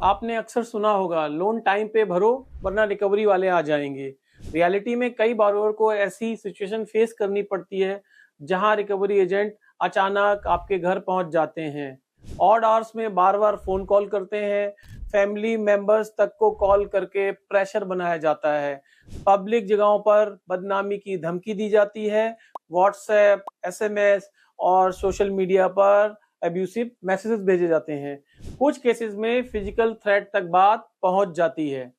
आपने अक्सर सुना होगा, लोन टाइम पे भरो वरना रिकवरी वाले आ जाएंगे। रियलिटी में कई बारोवर को ऐसी सिचुएशन फेस करनी पड़ती है जहां रिकवरी एजेंट अचानक आपके घर पहुंच जाते हैं, ऑड आवर्स में बार बार फोन कॉल करते हैं, फैमिली मेंबर्स तक को कॉल करके प्रेशर बनाया जाता है, पब्लिक जगहों पर बदनामी की धमकी दी जाती है, व्हाट्सएप, एसएमएस और सोशल मीडिया पर अब्यूसिव मैसेजेस भेजे जाते हैं। कुछ केसेस में फिजिकल थ्रेट तक बात पहुंच जाती है।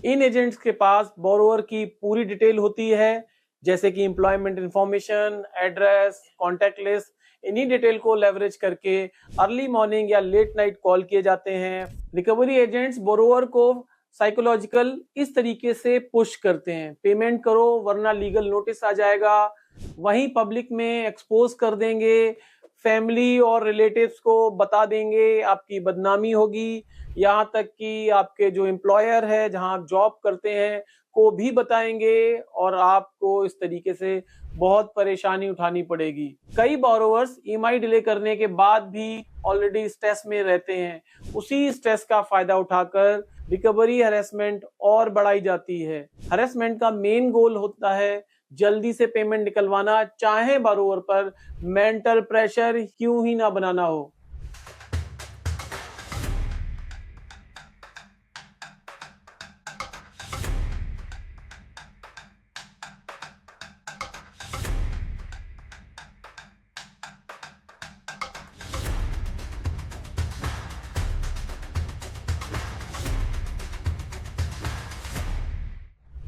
इन एजेंट्स के पास बोरोवर की पूरी डिटेल होती है, जैसे कि employment information, address, contact list. इन्हीं डिटेल को लेवरेज करके अर्ली मॉर्निंग या लेट नाइट कॉल किए जाते हैं। रिकवरी एजेंट्स बोरोवर को साइकोलॉजिकल इस तरीके से पुश करते हैं, पेमेंट करो वरना लीगल नोटिस आ जाएगा। वहीं पब्लिक में एक्सपोज कर देंगे, फैमिली और रिलेटिव्स को बता देंगे, आपकी बदनामी होगी। यहाँ तक कि आपके जो एम्प्लॉयर है, जहाँ आप जॉब करते हैं, को भी बताएंगे और आपको इस तरीके से बहुत परेशानी उठानी पड़ेगी। कई बोरोवर्स ईएमआई डिले करने के बाद भी ऑलरेडी स्ट्रेस में रहते हैं। उसी स्ट्रेस का फायदा उठाकर रिकवरी हैरेसमेंट और बढ़ाई जाती है। हैरेसमेंट का मेन गोल होता है जल्दी से पेमेंट निकलवाना, चाहे बोरोवर पर मेंटल प्रेशर क्यों ही ना बनाना हो।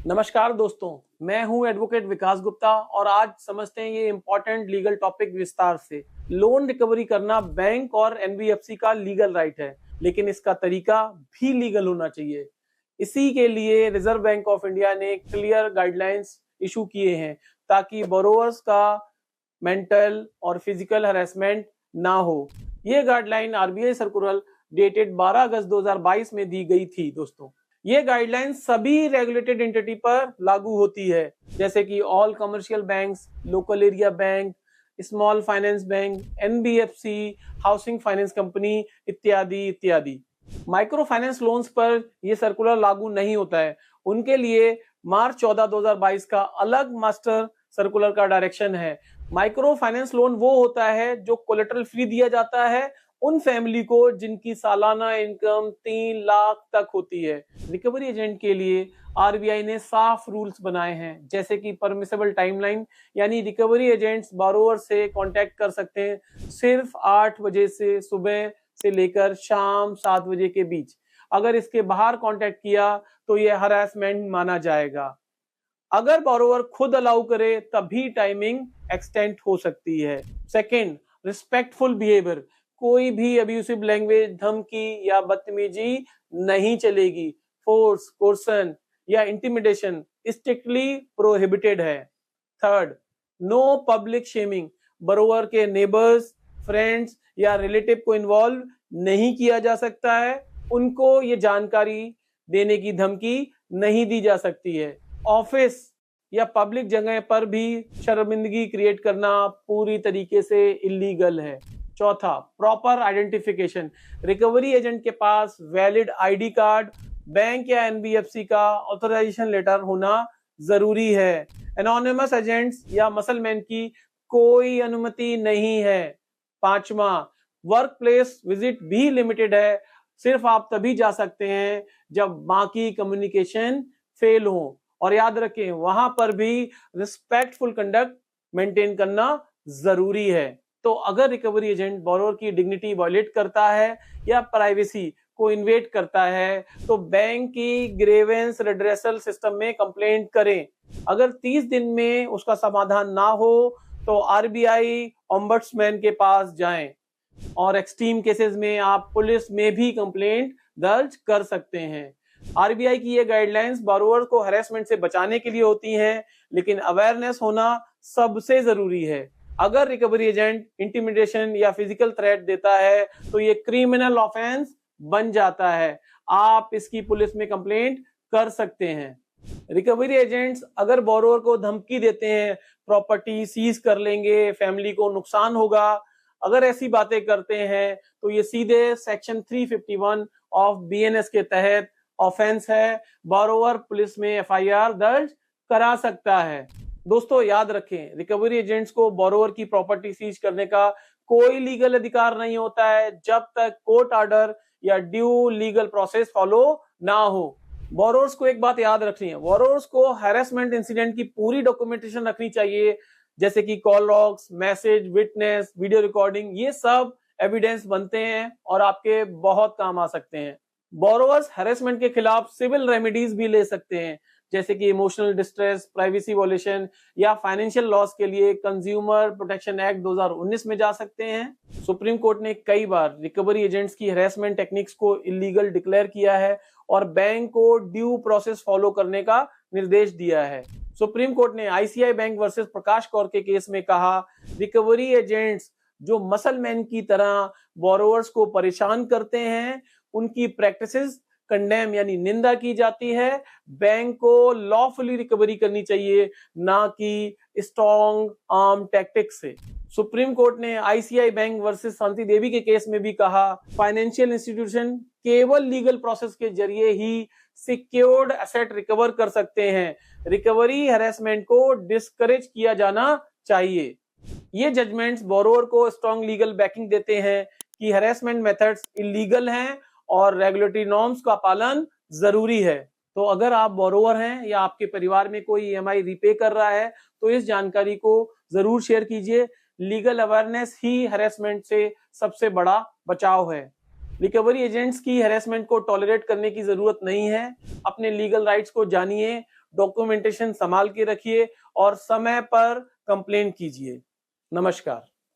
नमस्कार दोस्तों, मैं हूं एडवोकेट विकास गुप्ता और आज समझते हैं ये इंपॉर्टेंट लीगल टॉपिक विस्तार से। लोन रिकवरी करना बैंक और एनबीएफसी का लीगल राइट है, लेकिन इसका तरीका भी लीगल होना चाहिए। इसी के लिए रिजर्व बैंक ऑफ इंडिया ने क्लियर गाइडलाइंस इशू किए हैं ताकि बोरोवर्स का मेंटल और फिजिकल हैरेसमेंट ना हो। ये गाइडलाइन आरबीआई सर्कुलर डेटेड 12 अगस्त 2022 में दी गई थी। दोस्तों, ये गाइडलाइन सभी रेगुलेटेड एंटिटी पर लागू होती है, जैसे कि all commercial banks, local area bank, small finance bank, NBFC, housing finance company इत्यादि इत्यादि। माइक्रो फाइनेंस लोन्स पर यह सर्कुलर लागू नहीं होता है। उनके लिए मार्च 14 2022 का अलग मास्टर सर्कुलर का डायरेक्शन है। माइक्रो फाइनेंस लोन वो होता है जो कोलेटरल फ्री दिया जाता है उन फैमिली को जिनकी सालाना इनकम 3 लाख तक होती है। रिकवरी एजेंट के लिए आरबीआई ने साफ रूल्स बनाए हैं, जैसे कि परमिसेबल टाइमलाइन, यानी रिकवरी एजेंट्स बोरोवर से कांटेक्ट कर सकते हैं सिर्फ 8 बजे से सुबह से लेकर शाम 7 बजे के बीच। अगर इसके बाहर कांटेक्ट किया तो यह हरासमेंट माना जाएगा। अगर बोरोवर खुद अलाउ करे तभी टाइमिंग एक्सटेंड हो सकती है। Second, respectful behaviour. कोई भी अब्यूसिव लैंग्वेज, धमकी या बदतमीजी नहीं चलेगी। फोर्स, कोर्सन या इंटिमिडेशन स्ट्रिक्टली प्रोहिबिटेड है। Third, no public shaming. Borrower के नेबर्स, फ्रेंड्स या रिलेटिव को इन्वॉल्व नहीं किया जा सकता है। उनको ये जानकारी देने की धमकी नहीं दी जा सकती है। ऑफिस या पब्लिक जगह पर भी शर्मिंदगी क्रिएट करना पूरी तरीके से इलीगल है। चौथा, प्रॉपर आइडेंटिफिकेशन। रिकवरी एजेंट के पास वैलिड आईडी कार्ड, बैंक या एनबीएफसी का ऑथराइजेशन लेटर होना जरूरी है। एनोनिमस एजेंट्स या मसलमैन की कोई अनुमति नहीं है। पांचवा, वर्क प्लेस विजिट भी लिमिटेड है। सिर्फ आप तभी जा सकते हैं जब बाकी कम्युनिकेशन फेल हो। और याद रखें, वहां पर भी रिस्पेक्टफुल कंडक्ट मेंटेन करना जरूरी है। तो अगर रिकवरी एजेंट बोरोवर की डिग्निटी वायलेट करता है या प्राइवेसी को इन्वेड करता है तो बैंक की ग्रेवेंस रिड्रेसल सिस्टम में कंप्लेंट करें। अगर 30 दिन में उसका समाधान ना हो तो आरबीआई ओम्बड्समैन के पास जाएं और एक्सट्रीम केसेस में आप पुलिस में भी कंप्लेंट दर्ज कर सकते हैं। आरबीआई की ये गाइडलाइंस बोरोवर को हैरेसमेंट से बचाने के लिए होती हैं, लेकिन अवेयरनेस होना सबसे जरूरी है। अगर रिकवरी एजेंट इंटिमिडेशन या फिजिकल थ्रेट देता है तो ये क्रिमिनल ऑफेंस बन जाता है। आप इसकी पुलिस में कंप्लेंट कर सकते हैं। रिकवरी एजेंट्स अगर बोरोवर को धमकी देते हैं, प्रॉपर्टी सीज कर लेंगे, फैमिली को नुकसान होगा, अगर ऐसी बातें करते हैं तो ये सीधे सेक्शन 351 ऑफ बीएनएस के तहत ऑफेंस है। बोरोवर पुलिस में एफआईआर दर्ज करा सकता है। दोस्तों याद रखें, रिकवरी एजेंट्स को बोरोवर की प्रॉपर्टी सीज करने का कोई लीगल अधिकार नहीं होता है जब तक कोर्ट ऑर्डर या ड्यू लीगल प्रोसेस फॉलो ना हो। बोरोवर्स को एक बात याद रखनी है, बोरोवर्स को हैरेसमेंट इंसिडेंट की पूरी डॉक्यूमेंटेशन रखनी चाहिए, जैसे कि call logs, message, witness, video recording, ये सब एविडेंस बनते हैं और आपके बहुत काम आ सकते हैं। बोरोवर्स हैरेसमेंट के खिलाफ सिविल रेमेडीज भी ले सकते हैं, जैसे कि इमोशनल डिस्ट्रेस, प्राइवेसी वॉयलेशन या फाइनेंशियल लॉस के लिए कंज्यूमर प्रोटेक्शन एक्ट 2019 में जा सकते हैं। सुप्रीम कोर्ट ने कई बार रिकवरी एजेंट्स की हैरेसमेंट टेक्निक्स को इलीगल डिक्लेयर किया है और बैंक को ड्यू प्रोसेस फॉलो करने का निर्देश दिया है। सुप्रीम कोर्ट ने आईसीआई बैंक वर्सेस प्रकाश कौर के केस में कहा, रिकवरी एजेंट्स जो मसलमैन की तरह बोरोवर्स को परेशान करते हैं, उनकी प्रैक्टिसेस कंडेम यानी निंदा की जाती है। बैंक को लॉफुली रिकवरी करनी चाहिए, ना कि स्ट्रॉन्ग आर्म टैक्टिक्स से। सुप्रीम कोर्ट ने ICI bank versus Shanti Devi के केस में भी कहा, फाइनेंशियल इंस्टीट्यूशन केवल लीगल प्रोसेस के जरिए ही सिक्योर्ड एसेट रिकवर कर सकते हैं। रिकवरी हैरेसमेंट को डिस्करेज किया जाना चाहिए। ये जजमेंट्स बोरोवर को स्ट्रॉन्ग लीगल बैकिंग देते हैं कि हैरेसमेंट मेथड्स इलीगल हैं और रेगुलेटरी नॉर्म्स का पालन जरूरी है। तो अगर आप बोरोवर हैं या आपके परिवार में कोई ईएमआई रीपे कर रहा है तो इस जानकारी को जरूर शेयर कीजिए। लीगल अवेयरनेस ही हैरेसमेंट से सबसे बड़ा बचाव है। रिकवरी एजेंट्स की हैरेसमेंट को टॉलरेट करने की जरूरत नहीं है। अपने लीगल राइट्स को जानिए, डॉक्यूमेंटेशन संभाल के रखिए और समय पर कंप्लेंट कीजिए। नमस्कार।